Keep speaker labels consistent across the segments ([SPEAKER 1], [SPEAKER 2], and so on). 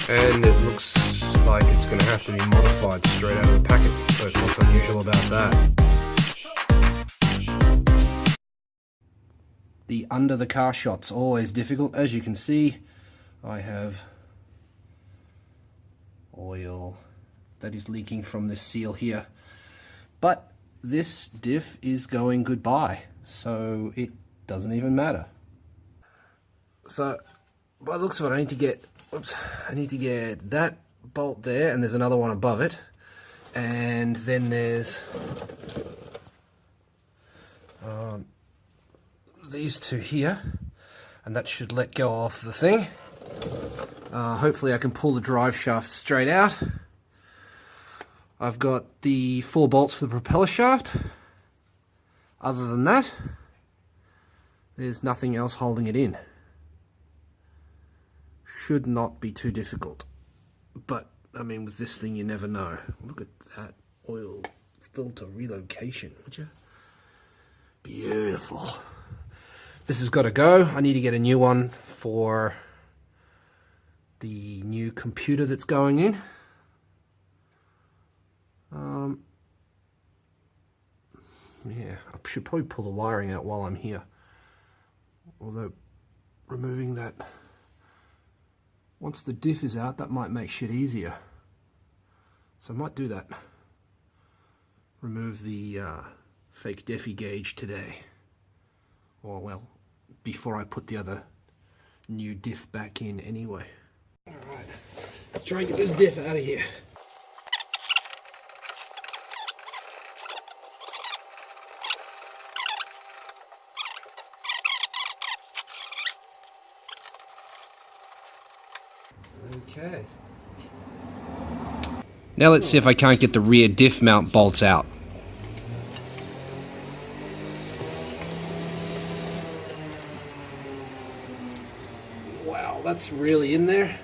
[SPEAKER 1] and it looks like it's going to have to be modified straight out of the packet. So what's unusual about that? The under the car shot's always difficult. As you can see, I have oil that is leaking from this seal here. But this diff is going goodbye, so it doesn't even matter. So by the looks of it, I need to get that bolt there, and there's another one above it, and then there's these two here, and that should let go off the thing. Hopefully I can pull the drive shaft straight out. I've got the 4 bolts for the propeller shaft. Other than that, there's nothing else holding it in. Should not be too difficult. But, I mean, with this thing you never know. Look at that oil filter relocation, would you? Beautiful. This has got to go. I need to get a new one for the new computer that's going in. Yeah, I should probably pull the wiring out while I'm here. Although, removing that, once the diff is out, that might make shit easier. So I might do that. Remove the fake diffy gauge today. Or, well, before I put the other new diff back in anyway. Alright, let's try and get this diff out of here. Okay. Now let's see if I can't get the rear diff mount bolts out. Wow, that's really in there.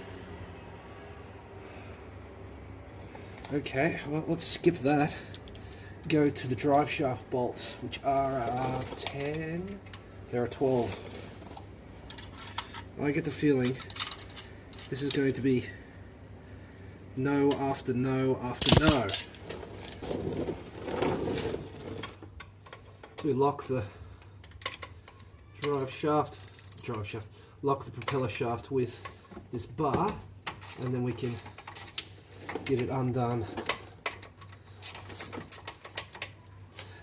[SPEAKER 1] Okay, well, let's skip that. Go to the drive shaft bolts, which are 10. There are 12. I get the feeling this is going to be no after no after no. We lock the lock the propeller shaft with this bar, and then we can get it undone.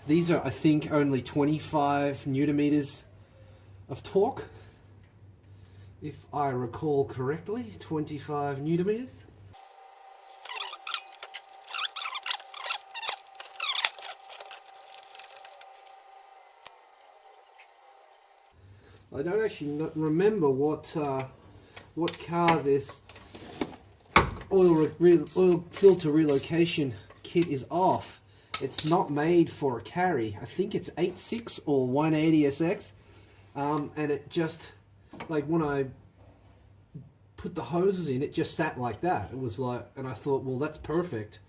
[SPEAKER 1] These are, I think, only 25 Newton meters of torque. If I recall correctly, 25 Newton meters. I don't actually remember what car this oil filter relocation kit is off. It's not made for a Carry. I think it's 86 or 180SX, and it just, like, when I put the hoses in, it just sat like that. It was like, and I thought, well, that's perfect.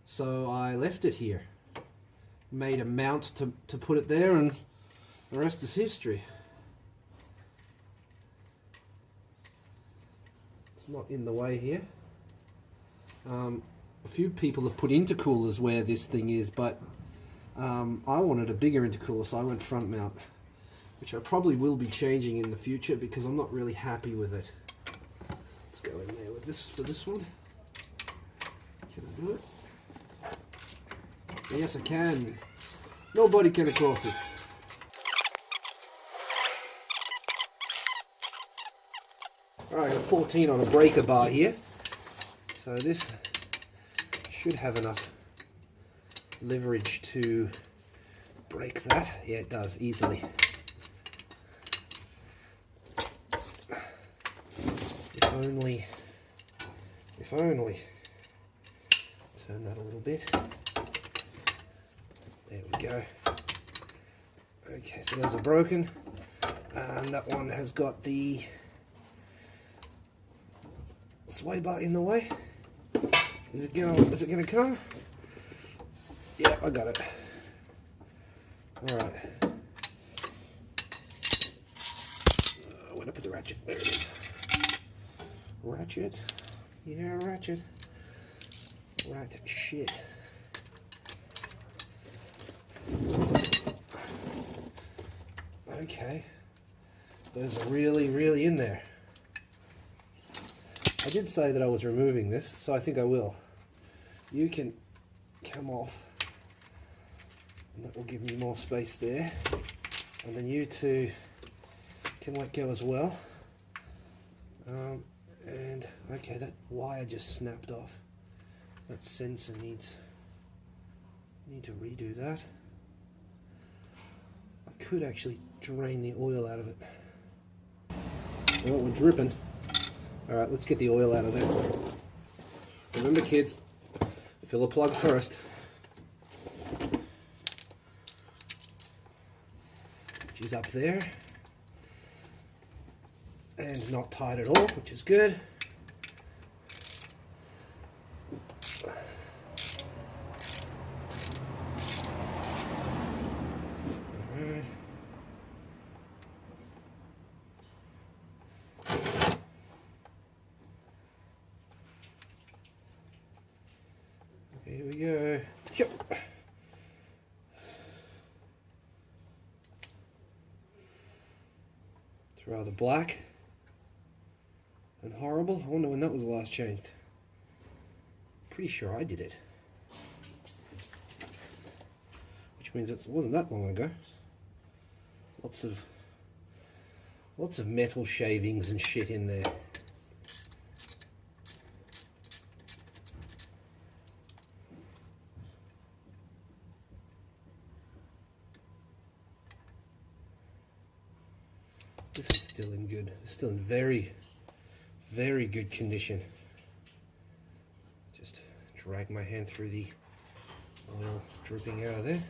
[SPEAKER 1] So I left it here. Made a mount to put it there, and the rest is history. It's not in the way here. A few people have put intercoolers where this thing is, but I wanted a bigger intercooler, so I went front mount, which I probably will be changing in the future because I'm not really happy with it. Let's go in there with this for this one. Can I do it? Yes, I can. Nobody can cross it. Alright, I got 14 on a breaker bar here. So this should have enough leverage to break that. Yeah, it does, easily. If only. Turn that a little bit. There we go. Okay, so those are broken. And that one has got the sway bar in the way. Is it gonna come? Yeah, I got it. Alright. Where'd I put the ratchet? There it is. Ratchet. Yeah, ratchet. Right, shit. Okay. Those are really, really in there. I did say that I was removing this, so I think I will. You can come off. And that will give me more space there. And then you two can let go as well. And okay, that wire just snapped off. That sensor needs to redo that. I could actually drain the oil out of it. Well, we're dripping. Alright, let's get the oil out of there. Remember kids, fill a plug first. She's up there. And not tight at all, which is good. Alright. Here we go. Yep. It's rather black and horrible. I wonder when that was last changed. Pretty sure I did it. Which means it wasn't that long ago. Lots of metal shavings and shit in there. This is still in good, still in very, very good condition. Just drag my hand through the oil dripping out of there.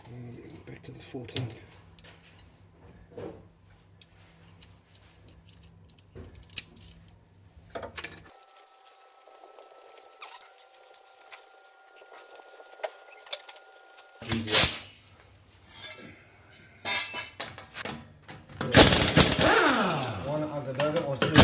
[SPEAKER 1] And back to the 14. One underdog or two.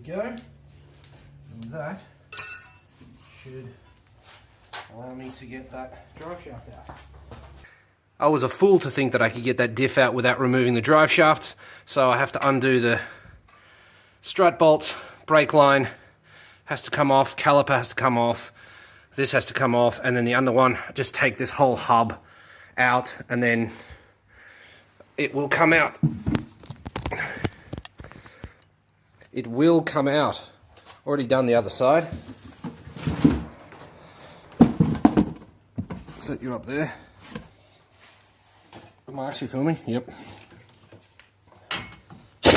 [SPEAKER 1] Go, and that should allow me to get that drive shaft out. I was a fool to think that I could get that diff out without removing the drive shafts, so I have to undo the strut bolts, brake line has to come off, caliper has to come off, this has to come off, and then the under one, just take this whole hub out and then it will come out. It will come out. Already done the other side. Set you up there. Am I actually filming? Yep. The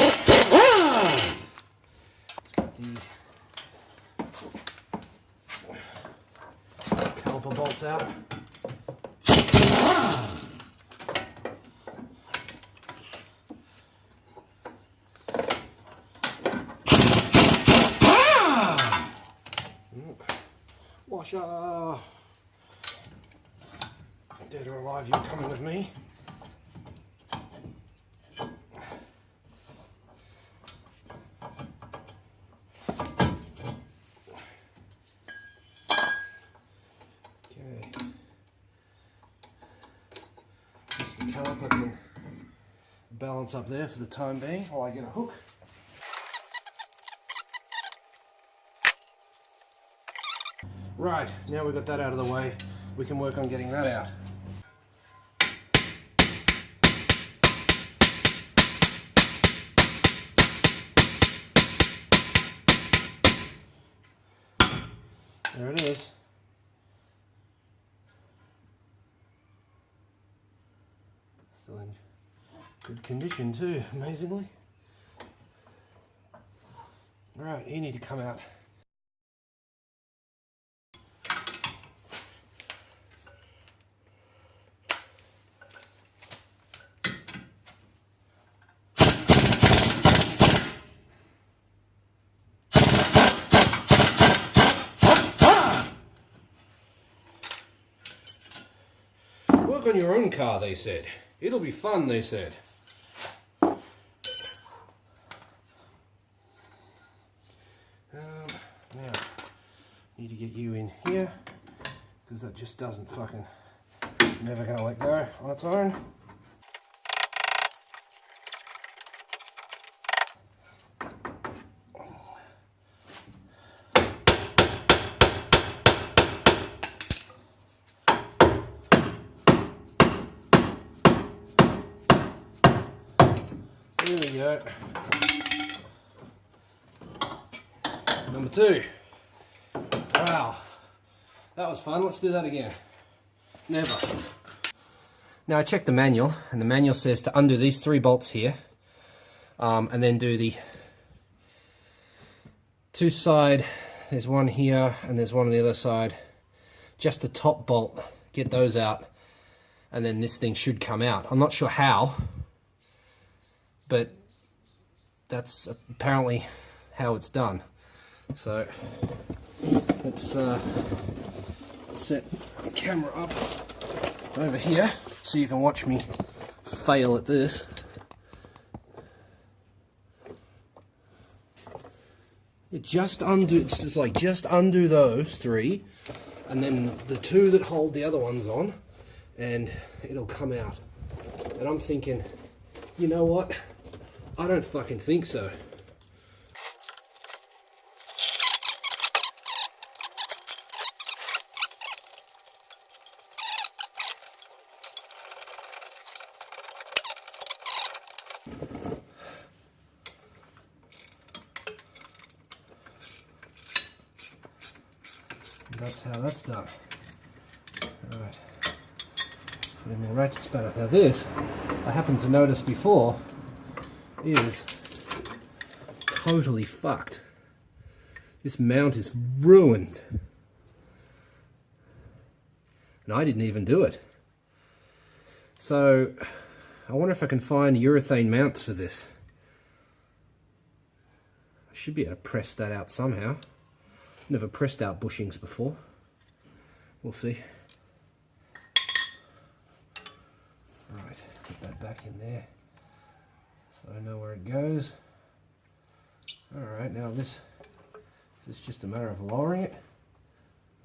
[SPEAKER 1] caliper bolts out. Washer! Dead or alive, you're coming with me. Okay. Just the caliper can balance up there for the time being while I get a hook. Right, now we've got that out of the way, we can work on getting that out. Still in good condition too, amazingly. Right, you need to come out. Work on your own car, they said. It'll be fun, they said. Now, need to get you in here, because that just doesn't fucking, never gonna let go on its own. There we go. Number 2. Wow, that was fun. Let's do that again. Never. Now I checked the manual, and the manual says to undo these 3 bolts here, and then do the 2 side. There's one here, and there's one on the other side. Just the top bolt, get those out, and then this thing should come out. I'm not sure how, but that's apparently how it's done. So let's set the camera up over here so you can watch me fail at this. Just undo, it's just like just undo those 3, and then the 2 that hold the other ones on, and it'll come out. And I'm thinking, you know what? I don't fucking think so. That's how that's done. Alright. Put in the ratchet spanner. Now this, I happened to notice before, is totally fucked. This mount is ruined. And I didn't even do it. So, I wonder if I can find urethane mounts for this. I should be able to press that out somehow. Never pressed out bushings before. We'll see. Right, put that back in there so I know where it goes. Alright, now is this just a matter of lowering it?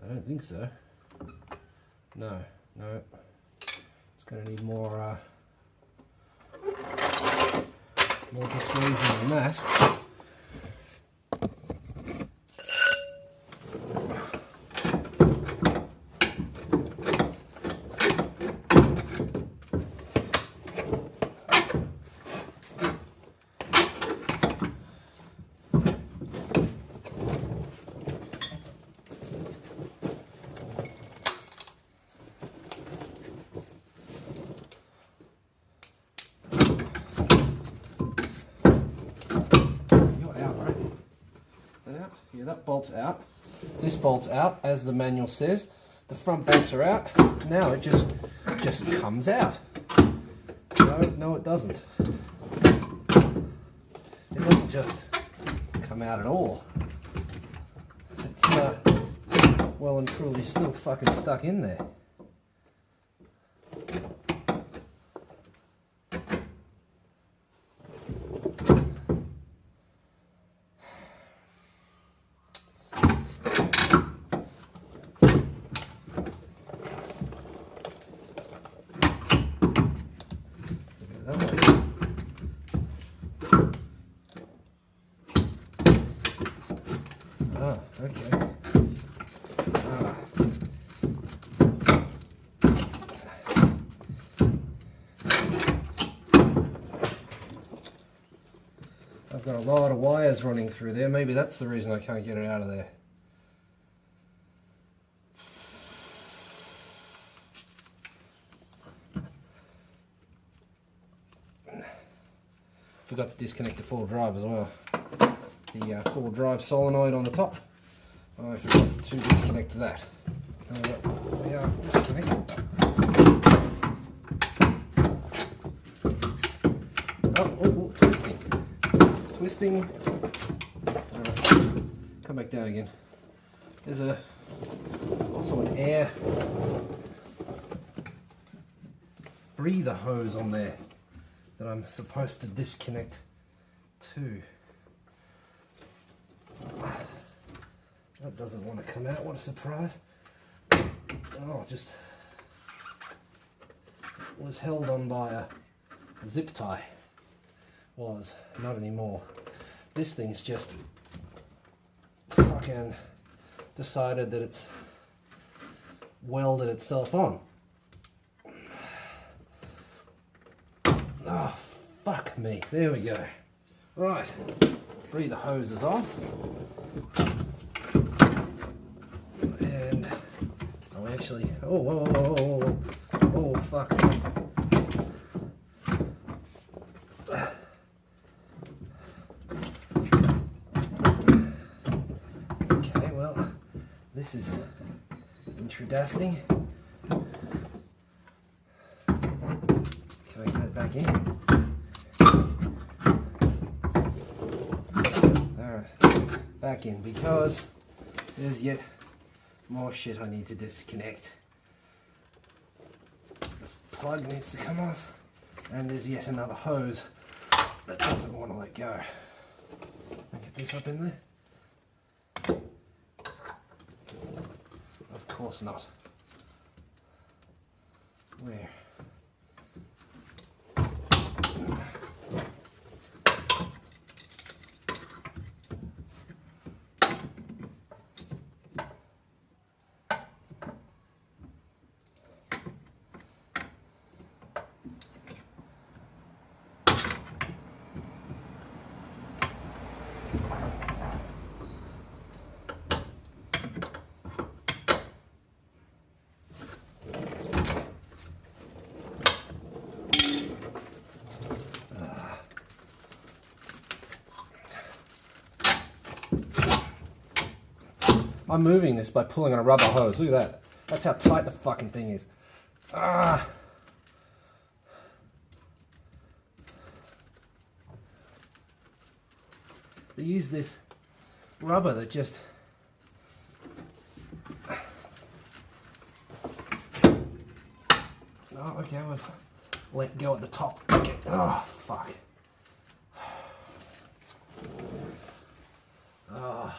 [SPEAKER 1] I don't think so. No. It's going to need more persuasion than that. Yeah, that bolt's out. This bolt's out, as the manual says. The front bolts are out. Now it just comes out. No, it doesn't. It doesn't just come out at all. It's well and truly still fucking stuck in there. Okay. I've got a lot of wires running through there. Maybe that's the reason I can't get it out of there. Forgot to disconnect the 4-drive as well. The 4-drive solenoid on the top. I forgot to disconnect that. We are disconnected. Oh, twisting. Twisting. Alright, come back down again. There's also an air breather hose on there that I'm supposed to disconnect too. That doesn't want to come out, what a surprise. Oh, just was held on by a zip tie. Was, not anymore. This thing's just fucking decided that it's welded itself on. Oh, fuck me. There we go. Right. Breather hose is off. And I'll actually... Oh, whoa, whoa, whoa, whoa, whoa. Oh, fuck. Okay, well, this is introducing. Can I get it back in? Alright, back in, because there's yet more shit I need to disconnect. This plug needs to come off, and there's yet another hose that doesn't want to let go. Can I get this up in there? Of course not. Where? I'm moving this by pulling on a rubber hose. Look at that. That's how tight the fucking thing is. Ah. They use this rubber that just... Oh, okay, we've let go at the top. Okay. Oh, fuck. Oh.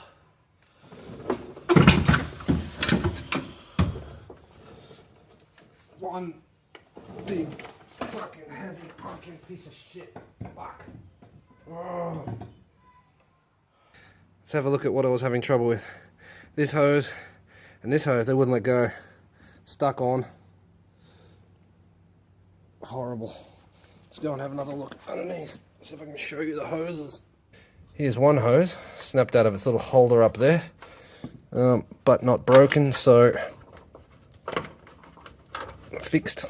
[SPEAKER 1] One big fucking heavy fucking piece of shit. Fuck. Oh. Let's have a look at what I was having trouble with. This hose and this hose, they wouldn't let go. Stuck on. Horrible. Let's go and have another look underneath. See if I can show you the hoses. Here's one hose, snapped out of its little holder up there, but not broken, so fixed.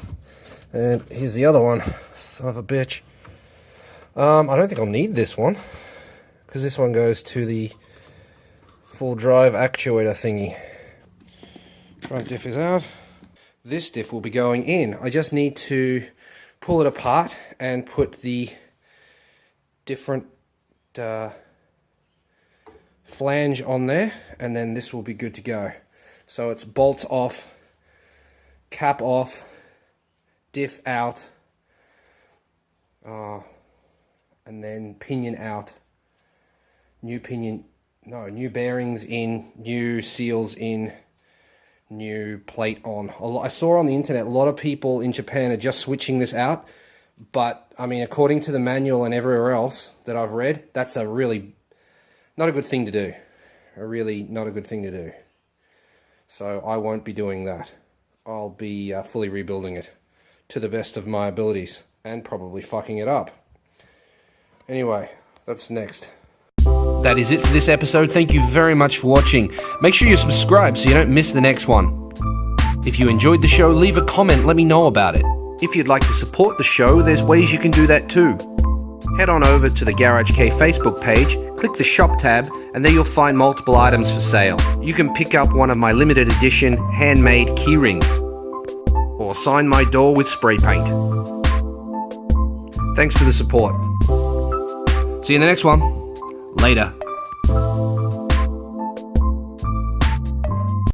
[SPEAKER 1] And here's the other one, son of a bitch. I don't think I'll need this one, because this one goes to the full drive actuator thingy. Front diff is out. This diff will be going in. I just need to pull it apart and put the different flange on there, and then this will be good to go. So it's bolts off, cap off, diff out, and then pinion out. New bearings in, new seals in, new plate on. I saw on the internet a lot of people in Japan are just switching this out, but I mean, according to the manual and everywhere else that I've read, that's a really not a good thing to do. Really not a good thing to do. So I won't be doing that. I'll be fully rebuilding it to the best of my abilities and probably fucking it up. Anyway, that's next. That is it for this episode. Thank you very much for watching. Make sure you subscribe so you don't miss the next one. If you enjoyed the show, leave a comment, let me know about it. If you'd like to support the show, there's ways you can do that too. head on over to the Garage K Facebook page, click the shop tab, and there you'll find multiple items for sale. You can pick up one of my limited edition handmade key rings, or sign my door with spray paint. Thanks for the support. See you in the next one. Later.